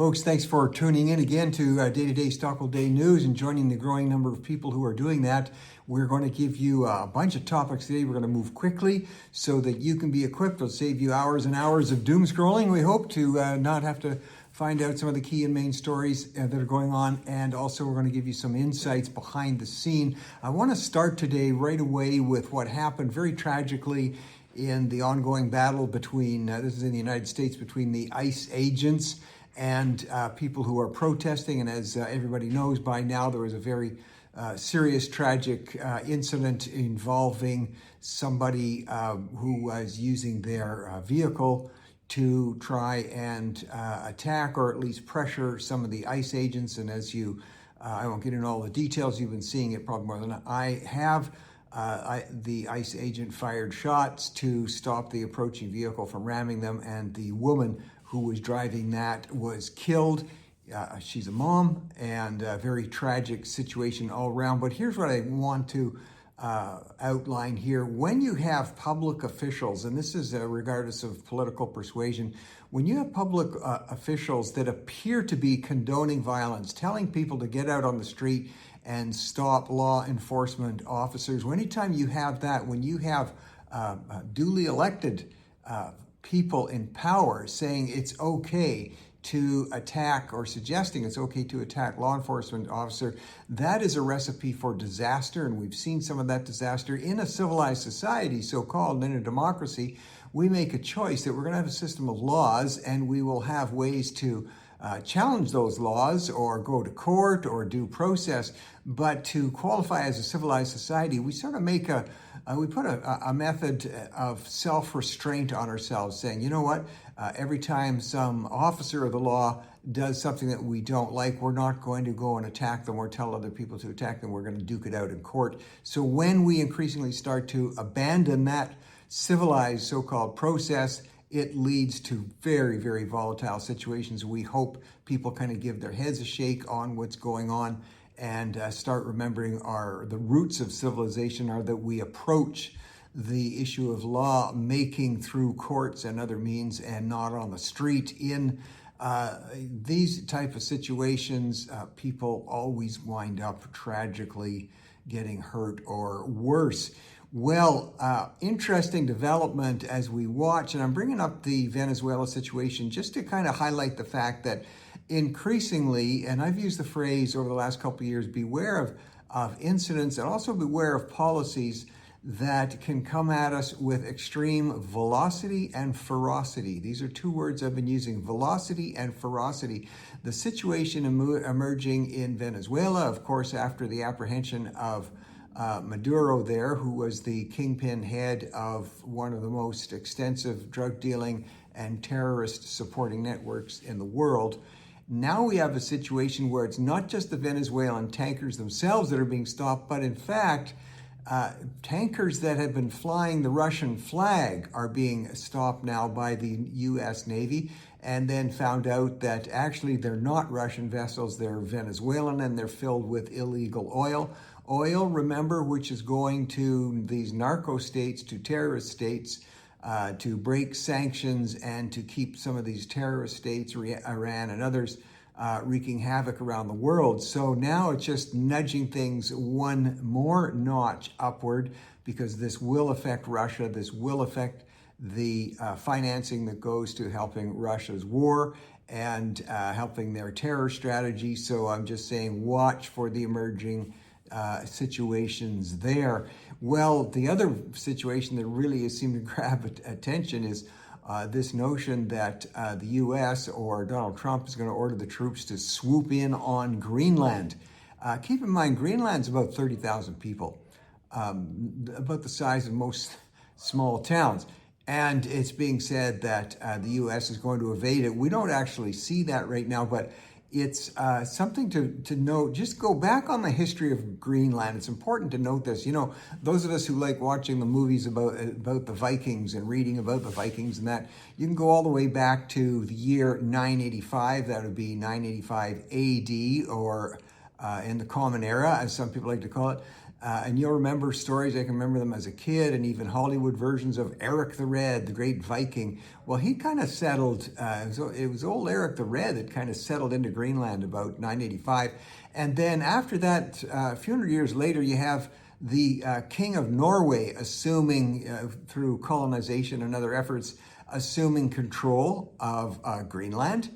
Folks, thanks for tuning in again to Day-to-Day Stockwell Day News and joining the growing number of people who are doing that. We're going to give you a bunch of topics today. We're going to move quickly so that you can be equipped. It'll save you hours and hours of doom scrolling. We hope to not have to find out some of the key and main stories that are going on. And also we're going to give you some insights behind the scene. I want to start today right away with what happened very tragically in the ongoing battle between, this is in the United States, between the ICE agents and people who are protesting. And as everybody knows by now, there was a very serious, tragic incident involving somebody who was using their vehicle to try and attack or at least pressure some of the ICE agents. And as I won't get into all the details, you've been seeing it probably more than I have. The ICE agent fired shots to stop the approaching vehicle from ramming them, and the woman who was driving that was killed. She's a mom, and a very tragic situation all around. But here's what I want to outline here. When you have public officials, and this is regardless of political persuasion, when you have public officials that appear to be condoning violence, telling people to get out on the street and stop law enforcement officers, anytime you have that, when you have duly elected people in power saying it's okay to attack or suggesting it's okay to attack law enforcement officer, that is a recipe for disaster. And we've seen some of that disaster in a civilized society, so-called, in a democracy. We make a choice that we're going to have a system of laws, and we will have ways to challenge those laws or go to court or due process. But to qualify as a civilized society, we sort of make we put a method of self-restraint on ourselves, saying, you know what, every time some officer of the law does something that we don't like, we're not going to go and attack them or tell other people to attack them. We're going to duke it out in court. So when we increasingly start to abandon that civilized so-called process, it leads to very, very volatile situations. We hope people kind of give their heads a shake on what's going on and start remembering the roots of civilization are that we approach the issue of law making through courts and other means and not on the street. In these type of situations, people always wind up tragically getting hurt or worse. Well, interesting development as we watch, and I'm bringing up the Venezuela situation just to kind of highlight the fact that increasingly, and I've used the phrase over the last couple of years, beware of incidents and also beware of policies that can come at us with extreme velocity and ferocity. These are two words I've been using, velocity and ferocity. The situation emerging in Venezuela, of course, after the apprehension of Maduro there, who was the kingpin head of one of the most extensive drug dealing and terrorist supporting networks in the world. Now we have a situation where it's not just the Venezuelan tankers themselves that are being stopped, but in fact, tankers that have been flying the Russian flag are being stopped now by the U.S. Navy, and then found out that actually they're not Russian vessels, they're Venezuelan, and they're filled with illegal oil. Oil, remember, which is going to these narco states, to terrorist states, to break sanctions and to keep some of these terrorist states, Iran and others, wreaking havoc around the world. So now it's just nudging things one more notch upward, because this will affect Russia. This will affect the financing that goes to helping Russia's war and helping their terror strategy. So I'm just saying, watch for the emerging situations there. Well, the other situation that really has seemed to grab attention is this notion that the U.S. or Donald Trump is going to order the troops to swoop in on Greenland. Keep in mind, Greenland's about 30,000 people, about the size of most small towns. And it's being said that the U.S. is going to invade it. We don't actually see that right now, but it's something to note. Just go back on the history of Greenland. It's important to note this. You know, those of us who like watching the movies about the Vikings and reading about the Vikings and that, you can go all the way back to the year 985. That would be 985 AD, or in the Common Era, as some people like to call it. And you'll remember stories, I can remember them as a kid, and even Hollywood versions of Eric the Red, the great Viking. Well, he kind of settled, it was old Eric the Red that kind of settled into Greenland about 985. And then after that, a few hundred years later, you have the King of Norway assuming, through colonization and other efforts, assuming control of Greenland.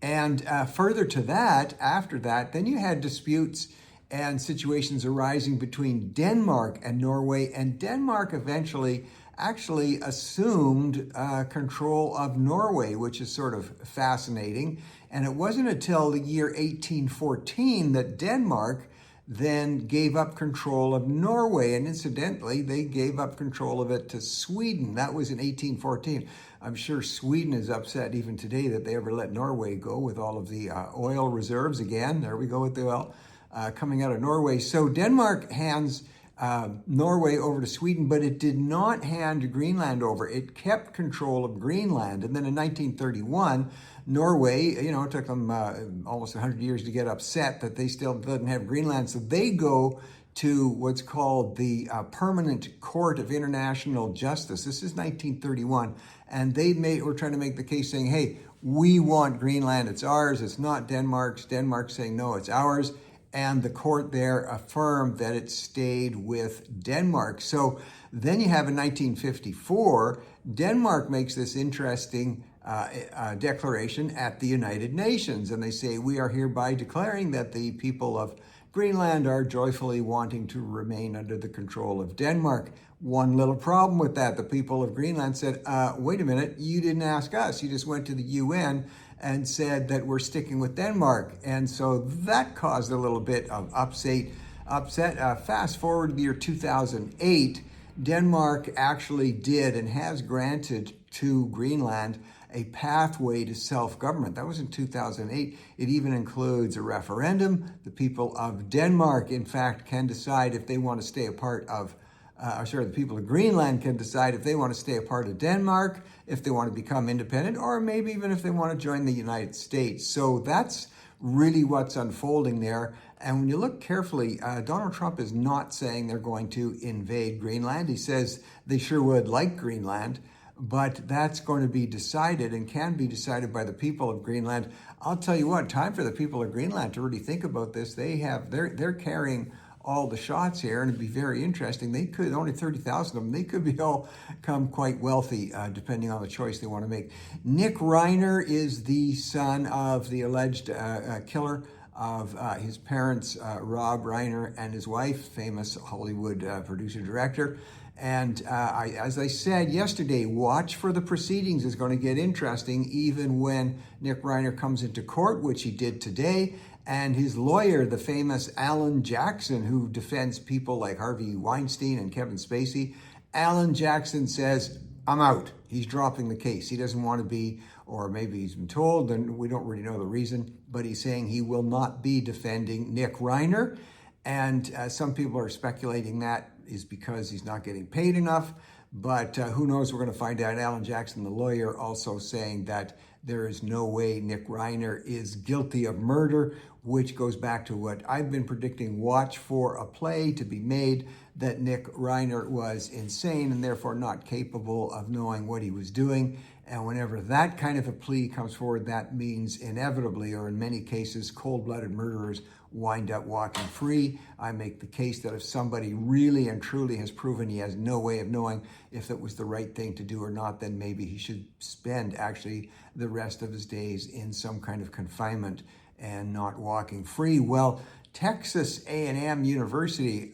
And further to that, after that, then you had disputes and situations arising between Denmark and Norway, and Denmark eventually actually assumed control of Norway, which is sort of fascinating. And it wasn't until the year 1814 that Denmark then gave up control of Norway, and incidentally, they gave up control of it to Sweden. That was in 1814. I'm sure Sweden is upset even today that they ever let Norway go with all of the oil reserves again. There we go with the oil coming out of Norway. So Denmark hands Norway over to Sweden, but it did not hand Greenland over. It kept control of Greenland. And then in 1931, Norway, it took them almost 100 years to get upset that they still didn't have Greenland. So they go to what's called the Permanent Court of International Justice. This is 1931. And were trying to make the case saying, hey, we want Greenland. It's ours. It's not Denmark's. Denmark's saying, no, it's ours. And the court there affirmed that it stayed with Denmark. So then you have in 1954, Denmark makes this interesting declaration at the United Nations. And they say, we are hereby declaring that the people of Greenland are joyfully wanting to remain under the control of Denmark. One little problem with that, the people of Greenland said, wait a minute, you didn't ask us. You just went to the UN and said that we're sticking with Denmark. And so that caused a little bit of upset. Fast forward to the year 2008, Denmark actually did and has granted to Greenland a pathway to self-government. That was in 2008. It even includes a referendum. The people of Denmark, in fact, can decide if they want to stay a part of the people of Greenland can decide if they want to stay a part of Denmark, if they want to become independent, or maybe even if they want to join the United States. So that's really what's unfolding there. And when you look carefully, Donald Trump is not saying they're going to invade Greenland. He says they sure would like Greenland, but that's going to be decided and can be decided by the people of Greenland. I'll tell you what, time for the people of Greenland to really think about this. They're carrying all the shots here, and it'd be very interesting. They could, only 30,000 of them, they could become quite wealthy depending on the choice they want to make. Nick Reiner is the son of the alleged killer of his parents, Rob Reiner, and his wife, famous Hollywood producer-director. And as I said yesterday, watch for the proceedings. It's going to get interesting even when Nick Reiner comes into court, which he did today. And his lawyer, the famous Alan Jackson, who defends people like Harvey Weinstein and Kevin Spacey, Alan Jackson says, I'm out. He's dropping the case. He doesn't want to be, or maybe he's been told, and we don't really know the reason, but he's saying he will not be defending Nick Reiner. And some people are speculating that is because he's not getting paid enough. But who knows? We're going to find out. Alan Jackson, the lawyer, also saying that there is no way Nick Reiner is guilty of murder, which goes back to what I've been predicting. Watch for a play to be made that Nick Reiner was insane and therefore not capable of knowing what he was doing. And whenever that kind of a plea comes forward, that means inevitably, or in many cases, cold-blooded murderers wind up walking free. I make the case that if somebody really and truly has proven he has no way of knowing if it was the right thing to do or not, then maybe he should spend actually the rest of his days in some kind of confinement and not walking free. Well, Texas A&M University,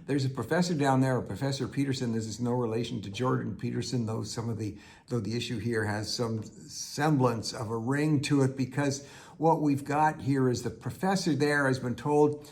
there's a professor down there, Professor Peterson. This is no relation to Jordan Peterson, though the issue here has some semblance of a ring to it, because what we've got here is the professor there has been told,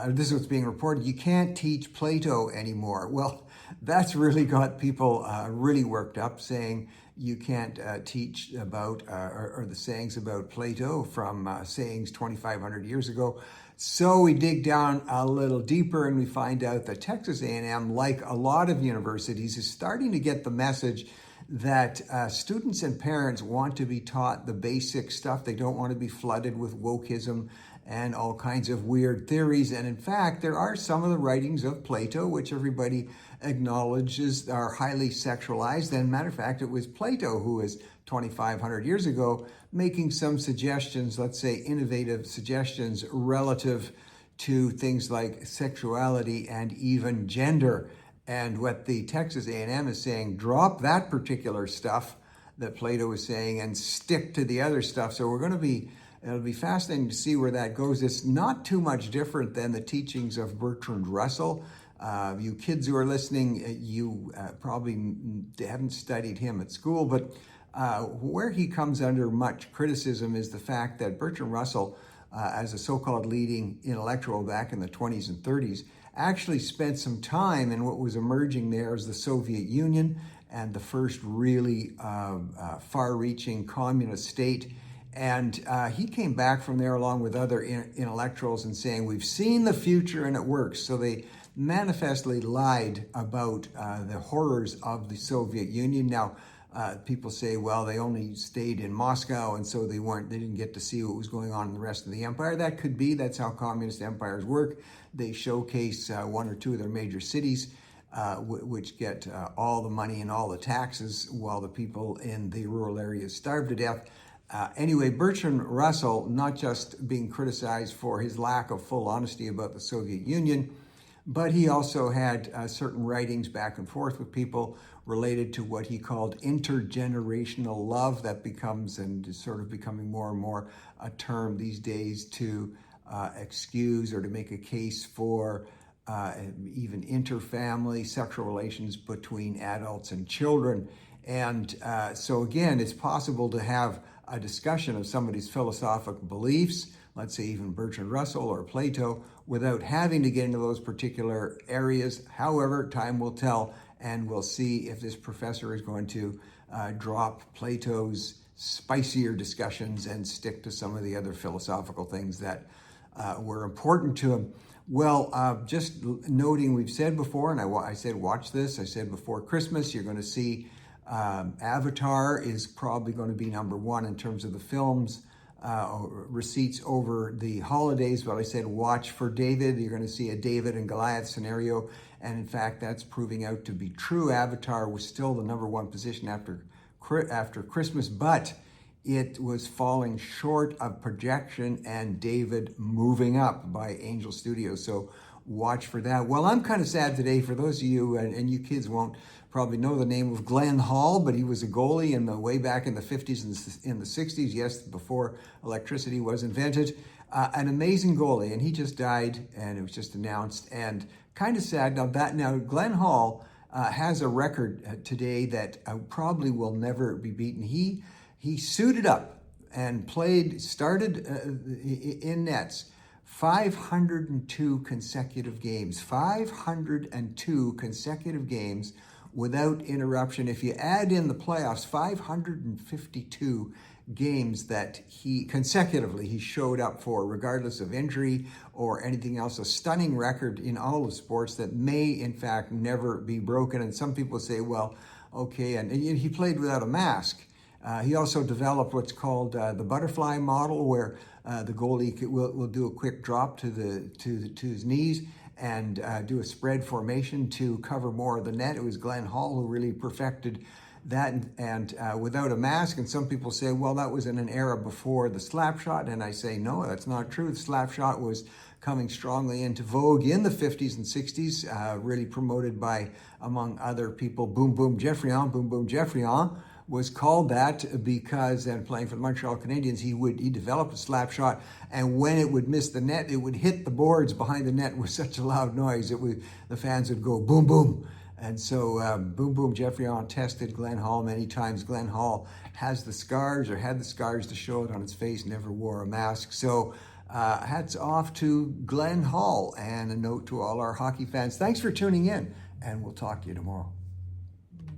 this is what's being reported, you can't teach Plato anymore. Well, that's really got people really worked up, saying you can't teach about, or the sayings about Plato from sayings 2,500 years ago. So we dig down a little deeper and we find out that Texas A&M, like a lot of universities, is starting to get the message that students and parents want to be taught the basic stuff. They don't want to be flooded with wokeism and all kinds of weird theories. And in fact, there are some of the writings of Plato, which everybody acknowledges are highly sexualized. And matter of fact, it was Plato who was 2,500 years ago making some suggestions, let's say innovative suggestions relative to things like sexuality and even gender. And what the Texas A&M is saying, drop that particular stuff that Plato was saying and stick to the other stuff. So it'll be fascinating to see where that goes. It's not too much different than the teachings of Bertrand Russell. You kids who are listening, you probably haven't studied him at school, but where he comes under much criticism is the fact that Bertrand Russell, as a so-called leading intellectual back in the 20s and 30s, actually spent some time in what was emerging there as the Soviet Union and the first really far-reaching communist state. And he came back from there along with other intellectuals and saying, we've seen the future and it works. So they manifestly lied about the horrors of the Soviet Union. Now, people say, well, they only stayed in Moscow and so they didn't get to see what was going on in the rest of the empire. That could be, that's how communist empires work. They showcase one or two of their major cities, which get all the money and all the taxes while the people in the rural areas starve to death. Anyway, Bertrand Russell, not just being criticized for his lack of full honesty about the Soviet Union, but he also had certain writings back and forth with people related to what he called intergenerational love. That becomes, and is sort of becoming more and more a term these days to excuse or to make a case for even interfamily sexual relations between adults and children. And so again, it's possible to have a discussion of somebody's philosophical beliefs, let's say even Bertrand Russell or Plato, without having to get into those particular areas. However, time will tell, and we'll see if this professor is going to drop Plato's spicier discussions and stick to some of the other philosophical things that were important to him. Well, just noting, we've said before, and I said watch this, I said before Christmas, you're going to see Avatar is probably going to be number one in terms of the film's receipts over the holidays. But I said watch for David. You're going to see a David and Goliath scenario. And in fact, that's proving out to be true. Avatar was still the number one position after Christmas, but it was falling short of projection and David moving up by Angel Studios. So watch for that. Well, I'm kind of sad today for those of you, and you kids won't probably know the name of Glenn Hall, but he was a goalie in the way back in the 50s and in the 60s, yes, before electricity was invented. An amazing goalie, and he just died, and it was just announced, and kind of sad. Now Glenn Hall has a record today that probably will never be beaten. He suited up and started in nets 502 consecutive games, 502 consecutive games without interruption. If you add in the playoffs, 552 games that he consecutively showed up for, regardless of injury or anything else. A stunning record in all of sports that may, in fact, never be broken. And some people say, well, okay, and he played without a mask. He also developed what's called the butterfly model, where the goalie will do a quick drop to his knees and do a spread formation to cover more of the net. It was Glenn Hall who really perfected that, and without a mask. And some people say, well, that was in an era before the slap shot. And I say, no, that's not true. The slap shot was coming strongly into vogue in the 50s and 60s, really promoted by, among other people, Boom Boom Geoffrion. Boom Boom Geoffrion was called that because, and playing for the Montreal Canadiens, he developed a slap shot, and when it would miss the net, it would hit the boards behind the net with such a loud noise, the fans would go boom boom. And so Boom Boom Geoffrion tested Glenn Hall many times. Glenn Hall has the scars, or had the scars to show it on his face, never wore a mask. So hats off to Glenn Hall, and a note to all our hockey fans. Thanks for tuning in, and we'll talk to you tomorrow.